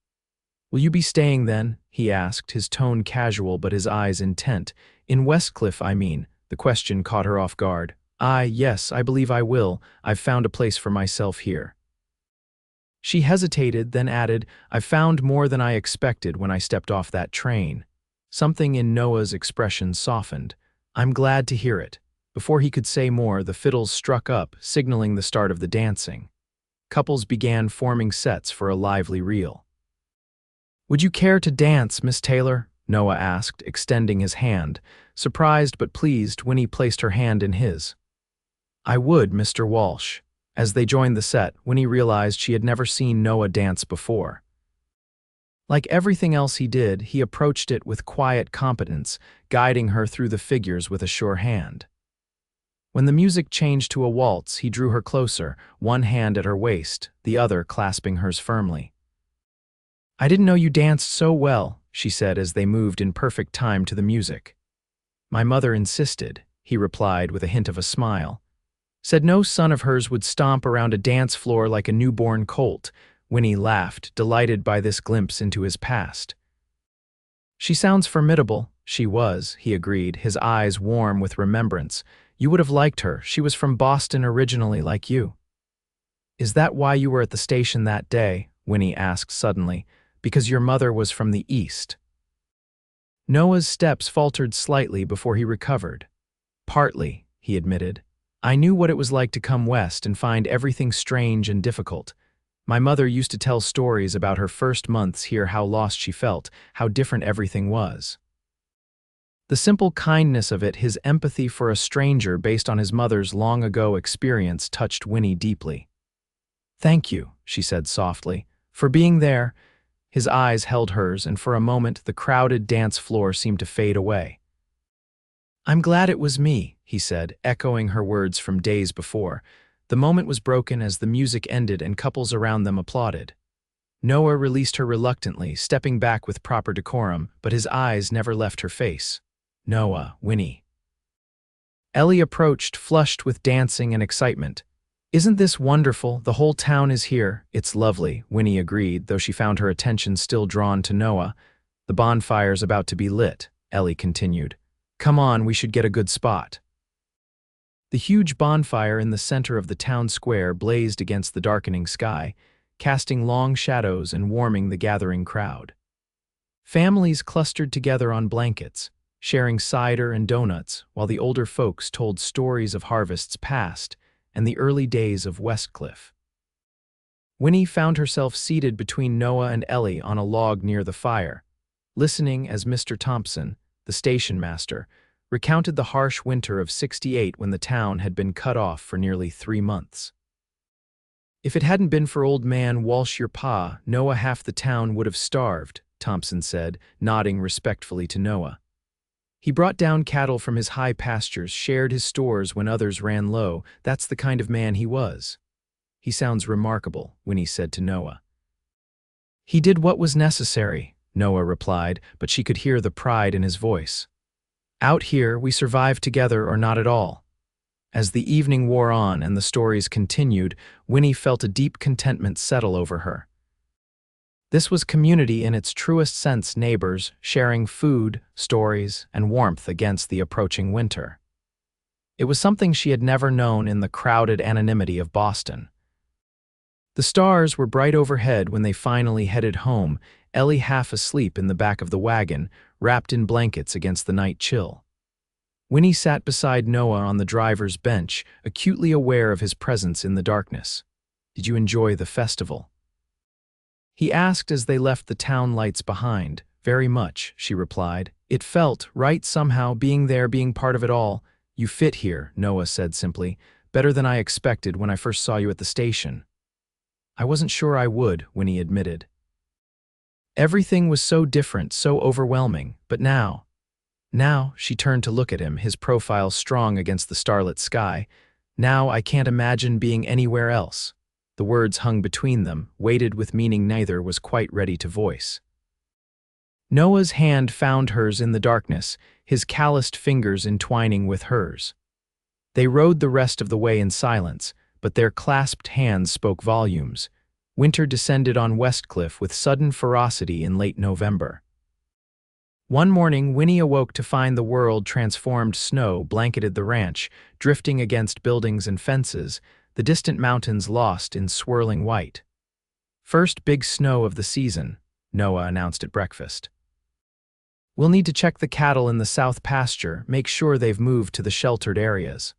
Will you be staying then? He asked, his tone casual but his eyes intent. In Westcliffe, I mean. The question caught her off guard. Yes, I believe I will. I've found a place for myself here. She hesitated, then added, I've found more than I expected when I stepped off that train. Something in Noah's expression softened. I'm glad to hear it. Before he could say more, the fiddles struck up, signaling the start of the dancing. Couples began forming sets for a lively reel. Would you care to dance, Miss Taylor? Noah asked, extending his hand. Surprised but pleased, Winnie placed her hand in his. I would, Mr. Walsh. As they joined the set, Winnie realized she had never seen Noah dance before. Like everything else he did, he approached it with quiet competence, guiding her through the figures with a sure hand. When the music changed to a waltz, he drew her closer, one hand at her waist, the other clasping hers firmly. I didn't know you danced so well, she said as they moved in perfect time to the music. My mother insisted, he replied with a hint of a smile. Said no son of hers would stomp around a dance floor like a newborn colt. Winnie laughed, delighted by this glimpse into his past. She sounds formidable. She was, he agreed, his eyes warm with remembrance. You would have liked her. She was from Boston originally, like you. Is that why you were at the station that day? Winnie asked suddenly. Because your mother was from the East. Noah's steps faltered slightly before he recovered. Partly, he admitted. I knew what it was like to come west and find everything strange and difficult. My mother used to tell stories about her first months here, how lost she felt, how different everything was. The simple kindness of it, his empathy for a stranger based on his mother's long-ago experience, touched Winnie deeply. Thank you, she said softly, for being there. His eyes held hers, and for a moment the crowded dance floor seemed to fade away. I'm glad it was me, he said, echoing her words from days before. The moment was broken as the music ended and couples around them applauded. Noah released her reluctantly, stepping back with proper decorum, but his eyes never left her face. Noah, Winnie. Ellie approached, flushed with dancing and excitement. Isn't this wonderful? The whole town is here. It's lovely, Winnie agreed, though she found her attention still drawn to Noah. The bonfire's about to be lit, Ellie continued. Come on, we should get a good spot. The huge bonfire in the center of the town square blazed against the darkening sky, casting long shadows and warming the gathering crowd. Families clustered together on blankets, sharing cider and donuts, while the older folks told stories of harvests past and the early days of Westcliffe. Winnie found herself seated between Noah and Ellie on a log near the fire, listening as Mr. Thompson, the station master, recounted the harsh winter of '68 when the town had been cut off for nearly 3 months. If it hadn't been for old man Walsh, your pa, Noah, half the town would have starved, Thompson said, nodding respectfully to Noah. He brought down cattle from his high pastures, shared his stores when others ran low. That's the kind of man he was. He sounds remarkable, Winnie said to Noah. He did what was necessary, Noah replied, but she could hear the pride in his voice. Out here, we survived together or not at all. As the evening wore on and the stories continued, Winnie felt a deep contentment settle over her. This was community in its truest sense, neighbors sharing food, stories, and warmth against the approaching winter. It was something she had never known in the crowded anonymity of Boston. The stars were bright overhead when they finally headed home, Ellie half asleep in the back of the wagon, wrapped in blankets against the night chill. Winnie sat beside Noah on the driver's bench, acutely aware of his presence in the darkness. Did you enjoy the festival? He asked as they left the town lights behind. Very much, she replied. It felt right somehow, being there, being part of it all. You fit here, Noah said simply. Better than I expected when I first saw you at the station. I wasn't sure I would, Winnie admitted. Everything was so different, so overwhelming, but now, she turned to look at him, his profile strong against the starlit sky. Now I can't imagine being anywhere else. The words hung between them, weighted with meaning neither was quite ready to voice. Noah's hand found hers in the darkness, his calloused fingers entwining with hers. They rode the rest of the way in silence, but their clasped hands spoke volumes. Winter descended on Westcliffe with sudden ferocity in late November. One morning, Winnie awoke to find the world transformed. Snow blanketed the ranch, drifting against buildings and fences, the distant mountains lost in swirling white. "First big snow of the season," Noah announced at breakfast. "We'll need to check the cattle in the south pasture, make sure they've moved to the sheltered areas."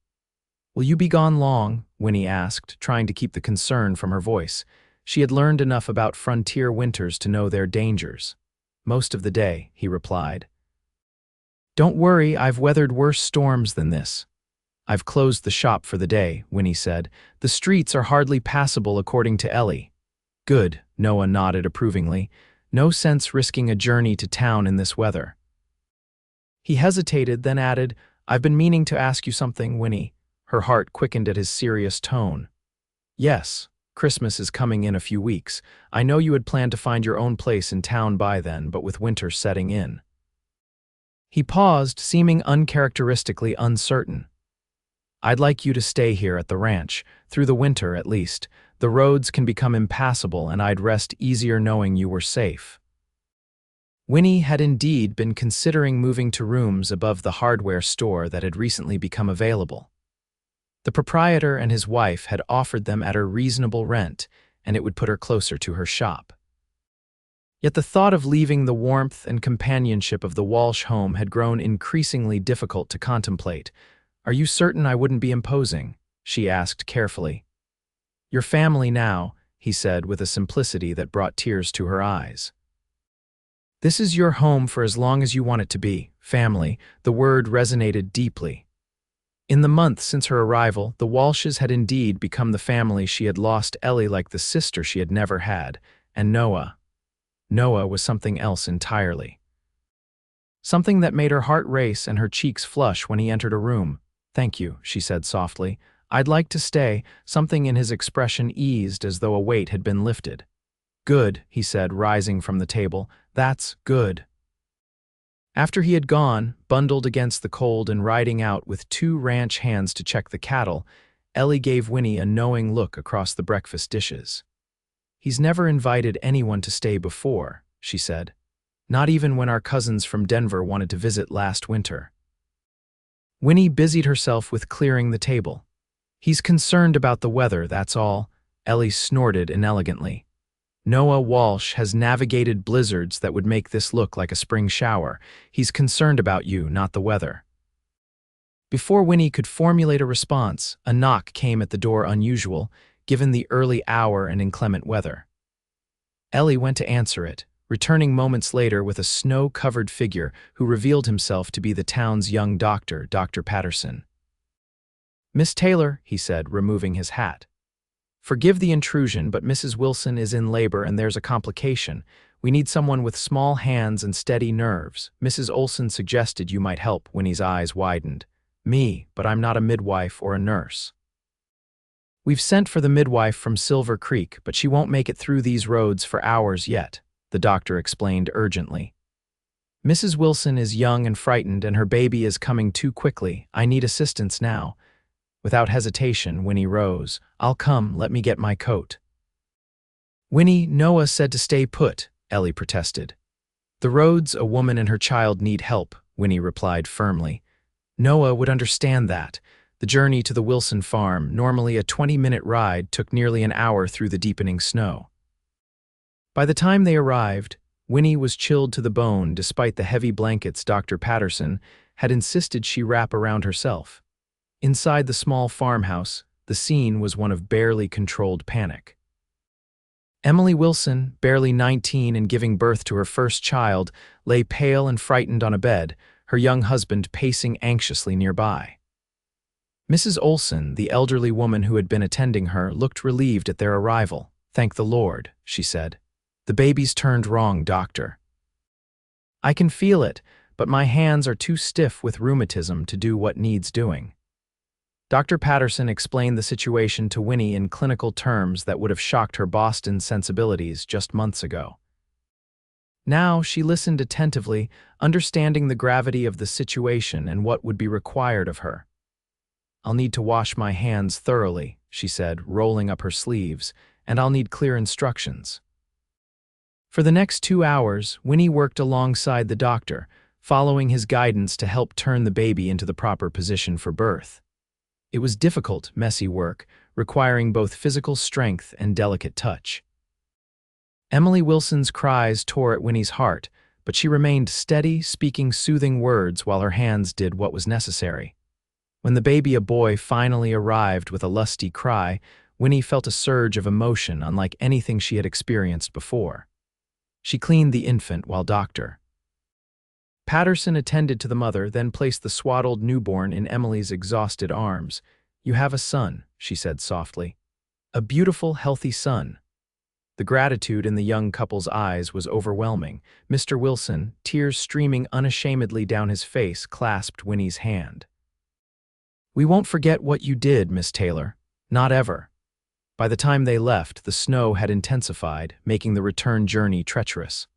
"Will you be gone long?" Winnie asked, trying to keep the concern from her voice. She had learned enough about frontier winters to know their dangers. "Most of the day," he replied. "Don't worry, I've weathered worse storms than this." "I've closed the shop for the day," Winnie said. "The streets are hardly passable according to Ellie." "Good," Noah nodded approvingly. "No sense risking a journey to town in this weather." He hesitated, then added, "I've been meaning to ask you something, Winnie." Her heart quickened at his serious tone. "Yes, Christmas is coming in a few weeks. I know you had planned to find your own place in town by then, but with winter setting in." He paused, seeming uncharacteristically uncertain. "I'd like you to stay here at the ranch, through the winter at least. The roads can become impassable and I'd rest easier knowing you were safe." Winnie had indeed been considering moving to rooms above the hardware store that had recently become available. The proprietor and his wife had offered them at a reasonable rent, and it would put her closer to her shop. Yet the thought of leaving the warmth and companionship of the Walsh home had grown increasingly difficult to contemplate. "Are you certain I wouldn't be imposing?" she asked carefully. "Your family now," he said with a simplicity that brought tears to her eyes. "This is your home for as long as you want it to be." Family, the word resonated deeply. In the month since her arrival, the Walshes had indeed become the family she had lost. Ellie like the sister she had never had, and Noah was something else entirely. Something that made her heart race and her cheeks flush when he entered a room. "Thank you," she said softly. "I'd like to stay." Something in his expression eased as though a weight had been lifted. "Good," he said, rising from the table. "That's good." After he had gone, bundled against the cold and riding out with 2 ranch hands to check the cattle, Ellie gave Winnie a knowing look across the breakfast dishes. "He's never invited anyone to stay before," she said. "Not even when our cousins from Denver wanted to visit last winter." Winnie busied herself with clearing the table. "He's concerned about the weather, that's all," Ellie snorted inelegantly. "Noah Walsh has navigated blizzards that would make this look like a spring shower. He's concerned about you, not the weather." Before Winnie could formulate a response, a knock came at the door, unusual, given the early hour and inclement weather. Ellie went to answer it, returning moments later with a snow-covered figure who revealed himself to be the town's young doctor, Dr. Patterson. "Miss Taylor," he said, removing his hat. "Forgive the intrusion, but Mrs. Wilson is in labor and there's a complication. We need someone with small hands and steady nerves. Mrs. Olson suggested you might help." Winnie's eyes widened. "Me, but I'm not a midwife or a nurse." "We've sent for the midwife from Silver Creek, but she won't make it through these roads for hours yet," the doctor explained urgently. "Mrs. Wilson is young and frightened, and her baby is coming too quickly. I need assistance now." Without hesitation, Winnie rose. "I'll come, let me get my coat." "Winnie, Noah said to stay put," Ellie protested. "The roads, a woman and her child need help," Winnie replied firmly. "Noah would understand that." The journey to the Wilson farm, normally a 20-minute ride, took nearly an hour through the deepening snow. By the time they arrived, Winnie was chilled to the bone despite the heavy blankets Dr. Patterson had insisted she wrap around herself. Inside the small farmhouse, the scene was one of barely controlled panic. Emily Wilson, barely 19 and giving birth to her first child, lay pale and frightened on a bed, her young husband pacing anxiously nearby. Mrs. Olson, the elderly woman who had been attending her, looked relieved at their arrival. "Thank the Lord," she said. "The baby's turned wrong, doctor." "I can feel it, but my hands are too stiff with rheumatism to do what needs doing." Dr. Patterson explained the situation to Winnie in clinical terms that would have shocked her Boston sensibilities just months ago. Now she listened attentively, understanding the gravity of the situation and what would be required of her. "I'll need to wash my hands thoroughly," she said, rolling up her sleeves, "and I'll need clear instructions." For the next 2 hours, Winnie worked alongside the doctor, following his guidance to help turn the baby into the proper position for birth. It was difficult, messy work, requiring both physical strength and delicate touch. Emily Wilson's cries tore at Winnie's heart, but she remained steady, speaking soothing words while her hands did what was necessary. When the baby, a boy, finally arrived with a lusty cry, Winnie felt a surge of emotion unlike anything she had experienced before. She cleaned the infant while Dr. Patterson attended to the mother, then placed the swaddled newborn in Emily's exhausted arms. "You have a son," she said softly. "A beautiful, healthy son." The gratitude in the young couple's eyes was overwhelming. Mr. Wilson, tears streaming unashamedly down his face, clasped Winnie's hand. "We won't forget what you did, Miss Taylor. Not ever." By the time they left, the snow had intensified, making the return journey treacherous.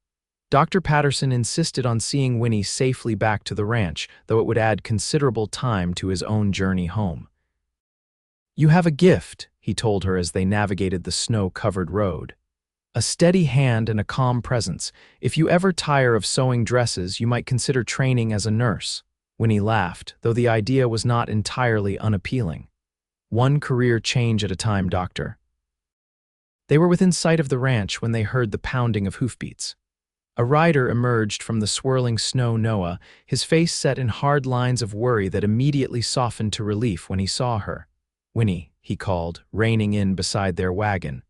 Dr. Patterson insisted on seeing Winnie safely back to the ranch, though it would add considerable time to his own journey home. "You have a gift," he told her as they navigated the snow-covered road. "A steady hand and a calm presence. If you ever tire of sewing dresses, you might consider training as a nurse." Winnie laughed, though the idea was not entirely unappealing. "One career change at a time, doctor." They were within sight of the ranch when they heard the pounding of hoofbeats. A rider emerged from the swirling snow. Noah, his face set in hard lines of worry that immediately softened to relief when he saw her. "Winnie," he called, reining in beside their wagon.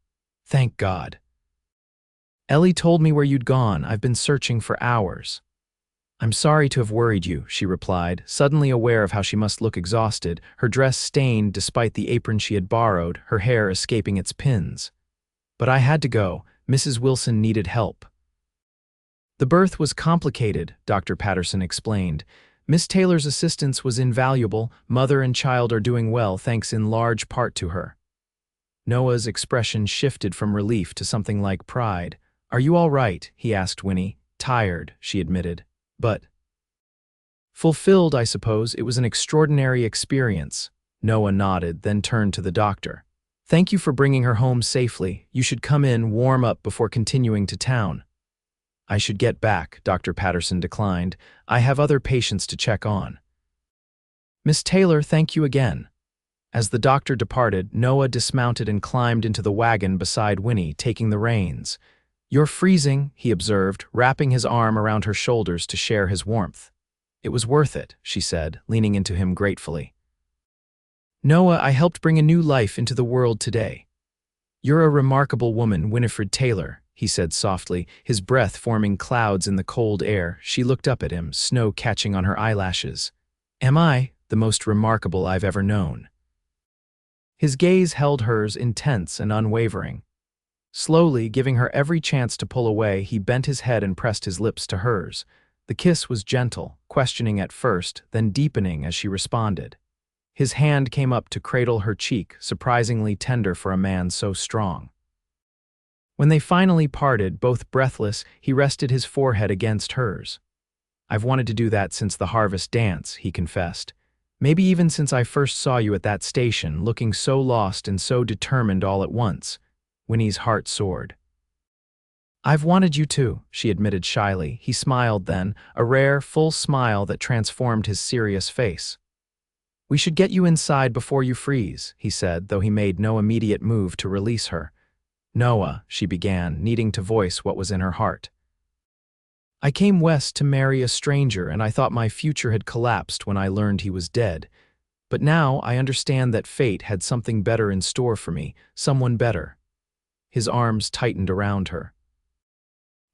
"Thank God." "Ellie told me where you'd gone. I've been searching for hours." "I'm sorry to have worried you," she replied, suddenly aware of how she must look exhausted, her dress stained despite the apron she had borrowed, her hair escaping its pins. "But I had to go. Mrs. Wilson needed help." "The birth was complicated," Dr. Patterson explained. "Miss Taylor's assistance was invaluable. Mother and child are doing well, thanks in large part to her." Noah's expression shifted from relief to something like pride. "Are you all right?" he asked Winnie. "Tired," she admitted. "But fulfilled, I suppose. It was an extraordinary experience." Noah nodded, then turned to the doctor. "Thank you for bringing her home safely. You should come in, warm up before continuing to town." "I should get back," Dr. Patterson declined. "I have other patients to check on." "Miss Taylor, thank you again." As the doctor departed, Noah dismounted and climbed into the wagon beside Winnie, taking the reins. "You're freezing," he observed, wrapping his arm around her shoulders to share his warmth. "It was worth it," she said, leaning into him gratefully. "Noah, I helped bring a new life into the world today." "You're a remarkable woman, Winifred Taylor," he said softly, his breath forming clouds in the cold air. She looked up at him, snow catching on her eyelashes. "Am I? The most remarkable I've ever known." His gaze held hers, intense and unwavering. Slowly, giving her every chance to pull away, he bent his head and pressed his lips to hers. The kiss was gentle, questioning at first, then deepening as she responded. His hand came up to cradle her cheek, surprisingly tender for a man so strong. When they finally parted, both breathless, he rested his forehead against hers. "I've wanted to do that since the harvest dance," he confessed. "Maybe even since I first saw you at that station, looking so lost and so determined all at once." Winnie's heart soared. "I've wanted you too," she admitted shyly. He smiled then, a rare, full smile that transformed his serious face. "We should get you inside before you freeze," he said, though he made no immediate move to release her. "Noah," she began, needing to voice what was in her heart. "I came west to marry a stranger, and I thought my future had collapsed when I learned he was dead. But now I understand that fate had something better in store for me, someone better." His arms tightened around her.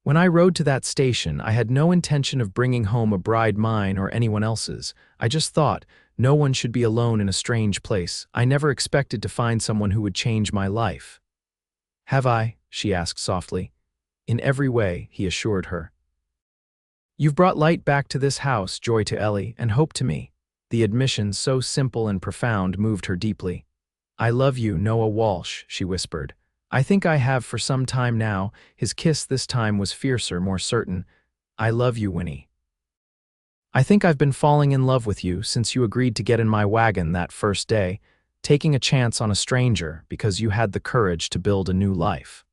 "When I rode to that station, I had no intention of bringing home a bride mine or anyone else's. I just thought, no one should be alone in a strange place. I never expected to find someone who would change my life." "Have I?" she asked softly. "In every way," he assured her. "You've brought light back to this house, joy to Ellie, and hope to me." The admission, so simple and profound, moved her deeply. "I love you, Noah Walsh," she whispered. "I think I have for some time now." His kiss this time was fiercer, more certain. "I love you, Winnie. I think I've been falling in love with you since you agreed to get in my wagon that first day. taking a chance on a stranger because you had the courage to build a new life.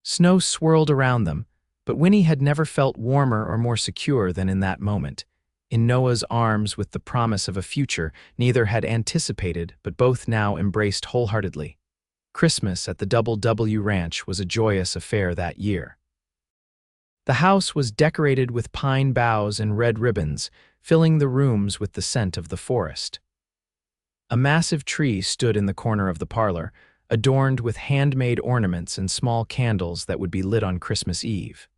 Snow swirled around them, but Winnie had never felt warmer or more secure than in that moment. In Noah's arms with the promise of a future neither had anticipated but both now embraced wholeheartedly. Christmas at the Double W Ranch was a joyous affair that year. The house was decorated with pine boughs and red ribbons, filling the rooms with the scent of the forest. A massive tree stood in the corner of the parlor, adorned with handmade ornaments and small candles that would be lit on Christmas Eve.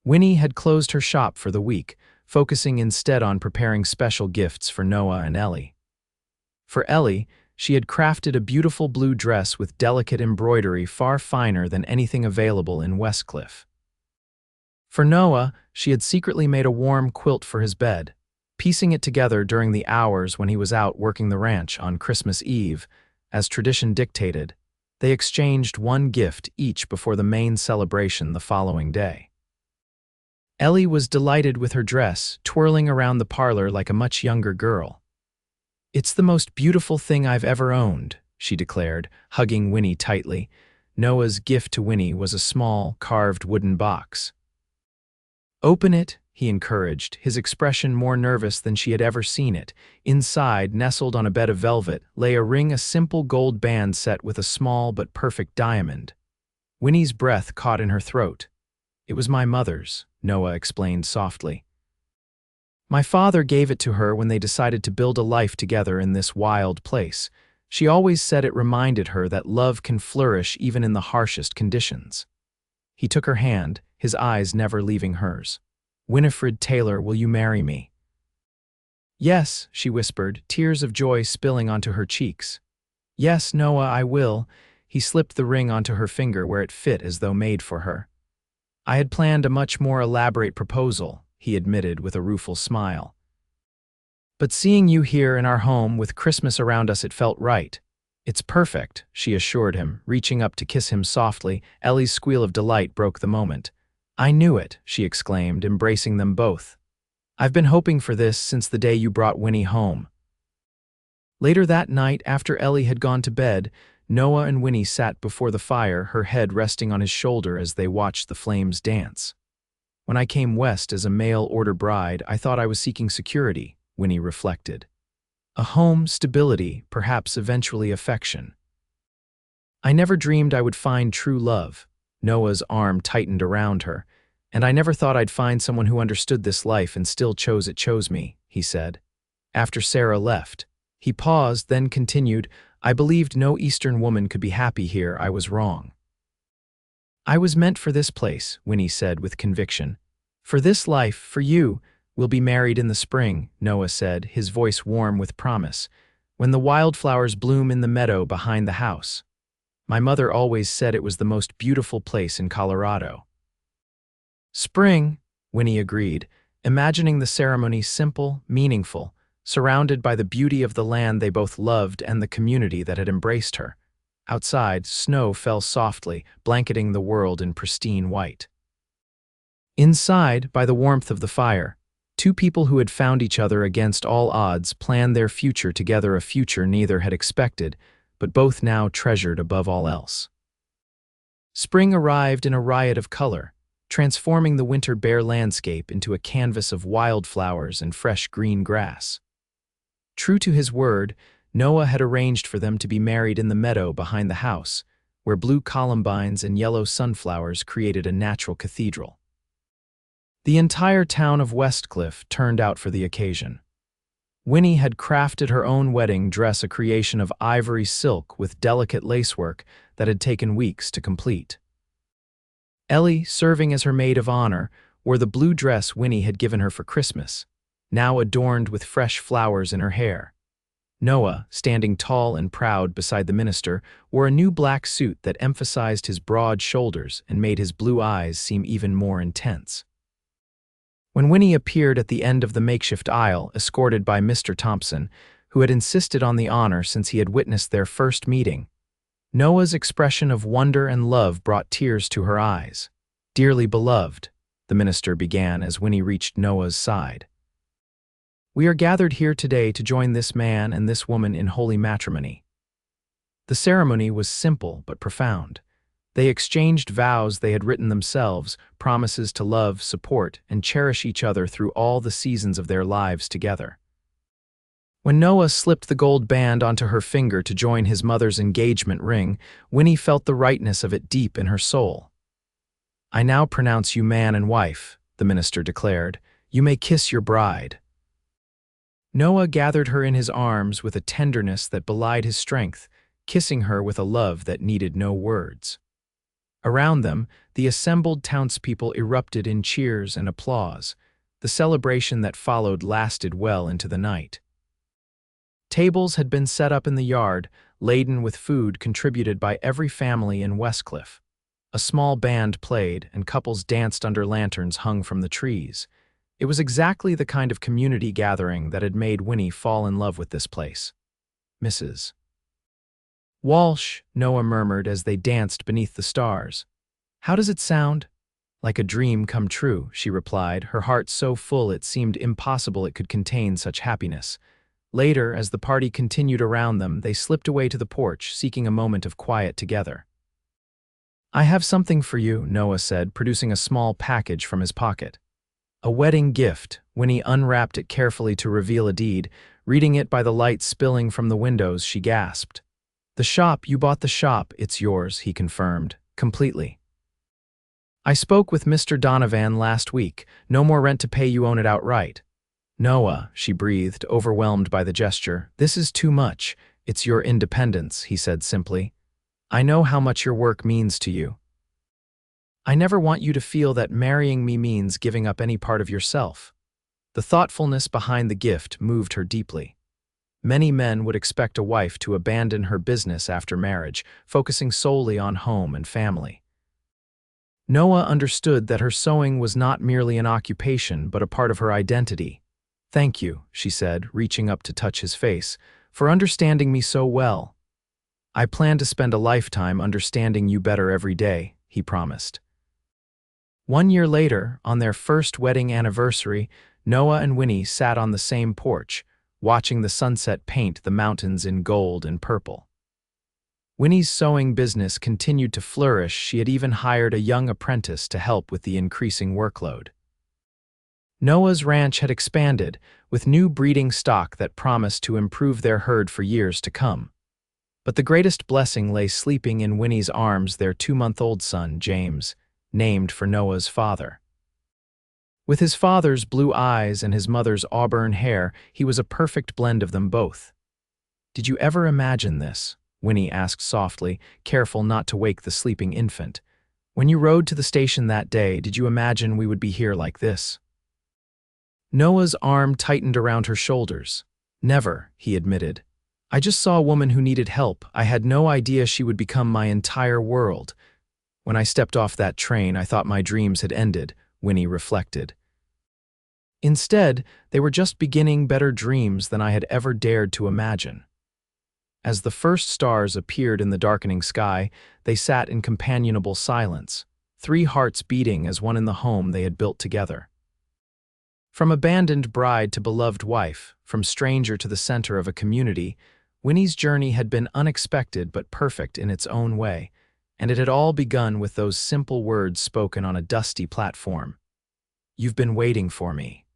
Winnie had closed her shop for the week, focusing instead on preparing special gifts for Noah and Ellie. For Ellie, she had crafted a beautiful blue dress with delicate embroidery far finer than anything available in Westcliffe. For Noah, she had secretly made a warm quilt for his bed, piecing it together during the hours when he was out working the ranch on Christmas Eve. As tradition dictated, they exchanged one gift each before the main celebration the following day. Ellie was delighted with her dress, twirling around the parlor like a much younger girl. "It's the most beautiful thing I've ever owned," she declared, hugging Winnie tightly. Noah's gift to Winnie was a small, carved wooden box. "Open it," he encouraged, his expression more nervous than she had ever seen it. Inside, nestled on a bed of velvet, lay a ring, a simple gold band set with a small but perfect diamond. Winnie's breath caught in her throat. "It was my mother's," Noah explained softly. "My father gave it to her when they decided to build a life together in this wild place. She always said it reminded her that love can flourish even in the harshest conditions." He took her hand, his eyes never leaving hers. "Winifred Taylor, will you marry me?" "Yes," she whispered, tears of joy spilling onto her cheeks. "Yes, Noah, I will." He slipped the ring onto her finger where it fit as though made for her. "I had planned a much more elaborate proposal," he admitted with a rueful smile. "But seeing you here in our home with Christmas around us, it felt right." "It's perfect," she assured him, reaching up to kiss him softly. Ellie's squeal of delight broke the moment. "I knew it," she exclaimed, embracing them both. "I've been hoping for this since the day you brought Winnie home." Later that night, after Ellie had gone to bed, Noah and Winnie sat before the fire, her head resting on his shoulder as they watched the flames dance. "When I came west as a mail-order bride, I thought I was seeking security," Winnie reflected. "A home, stability, perhaps eventually affection. I never dreamed I would find true love." Noah's arm tightened around her. "And I never thought I'd find someone who understood this life and still chose me," he said. After Sarah left, he paused, then continued, "I believed no Eastern woman could be happy here. I was wrong. I was meant for this place," Winnie said with conviction. "For this life, for you. We'll be married in the spring," Noah said, his voice warm with promise, "when the wildflowers bloom in the meadow behind the house. My mother always said it was the most beautiful place in Colorado." "Spring," Winnie agreed, imagining the ceremony simple, meaningful, surrounded by the beauty of the land they both loved and the community that had embraced her. Outside, snow fell softly, blanketing the world in pristine white. Inside, by the warmth of the fire, two people who had found each other against all odds planned their future together, a future neither had expected, but both now treasured above all else. Spring arrived in a riot of color, transforming the winter bare landscape into a canvas of wildflowers and fresh green grass. True to his word, Noah had arranged for them to be married in the meadow behind the house, where blue columbines and yellow sunflowers created a natural cathedral. The entire town of Westcliffe turned out for the occasion. Winnie had crafted her own wedding dress, a creation of ivory silk with delicate lacework that had taken weeks to complete. Ellie, serving as her maid of honor, wore the blue dress Winnie had given her for Christmas, now adorned with fresh flowers in her hair. Noah, standing tall and proud beside the minister, wore a new black suit that emphasized his broad shoulders and made his blue eyes seem even more intense. When Winnie appeared at the end of the makeshift aisle, escorted by Mr. Thompson, who had insisted on the honor since he had witnessed their first meeting, Noah's expression of wonder and love brought tears to her eyes. "Dearly beloved," the minister began as Winnie reached Noah's side. We are gathered here today to join this man and this woman in holy matrimony. The ceremony was simple but profound. They exchanged vows they had written themselves, promises to love, support, and cherish each other through all the seasons of their lives together. When Noah slipped the gold band onto her finger to join his mother's engagement ring, Winnie felt the rightness of it deep in her soul. "I now pronounce you man and wife," the minister declared. "You may kiss your bride." Noah gathered her in his arms with a tenderness that belied his strength, kissing her with a love that needed no words. Around them, the assembled townspeople erupted in cheers and applause. The celebration that followed lasted well into the night. Tables had been set up in the yard, laden with food contributed by every family in Westcliffe. A small band played, and couples danced under lanterns hung from the trees. It was exactly the kind of community gathering that had made Winnie fall in love with this place. "Mrs. Walsh," Noah murmured as they danced beneath the stars. "How does it sound?" "Like a dream come true," she replied, her heart so full it seemed impossible it could contain such happiness. Later, as the party continued around them, they slipped away to the porch, seeking a moment of quiet together. "I have something for you," Noah said, producing a small package from his pocket. A wedding gift. Winnie unwrapped it carefully to reveal a deed. Reading it by the light spilling from the windows, she gasped. "The shop, you bought the shop, it's yours," he confirmed, completely. "I spoke with Mr. Donovan last week. No more rent to pay, you own it outright." "Noah," she breathed, overwhelmed by the gesture. "This is too much. It's your independence," he said simply. "I know how much your work means to you. I never want you to feel that marrying me means giving up any part of yourself." The thoughtfulness behind the gift moved her deeply. Many men would expect a wife to abandon her business after marriage, focusing solely on home and family. Noah understood that her sewing was not merely an occupation, but a part of her identity. "Thank you," she said, reaching up to touch his face, "for understanding me so well." "I plan to spend a lifetime understanding you better every day," he promised. 1 year later, on their first wedding anniversary, Noah and Winnie sat on the same porch, watching the sunset paint the mountains in gold and purple. Winnie's sewing business continued to flourish. She had even hired a young apprentice to help with the increasing workload. Noah's ranch had expanded, with new breeding stock that promised to improve their herd for years to come. But the greatest blessing lay sleeping in Winnie's arms, their 2-month-old son, James, named for Noah's father. With his father's blue eyes and his mother's auburn hair, he was a perfect blend of them both. "Did you ever imagine this?" Winnie asked softly, careful not to wake the sleeping infant. "When you rode to the station that day, did you imagine we would be here like this?" Noah's arm tightened around her shoulders. "Never," he admitted. "I just saw a woman who needed help. I had no idea she would become my entire world. When I stepped off that train, I thought my dreams had ended," Winnie reflected. "Instead, they were just beginning better dreams than I had ever dared to imagine." As the first stars appeared in the darkening sky, they sat in companionable silence, 3 hearts beating as one in the home they had built together. From abandoned bride to beloved wife, from stranger to the center of a community, Winnie's journey had been unexpected but perfect in its own way, and it had all begun with those simple words spoken on a dusty platform. "You've been waiting for me."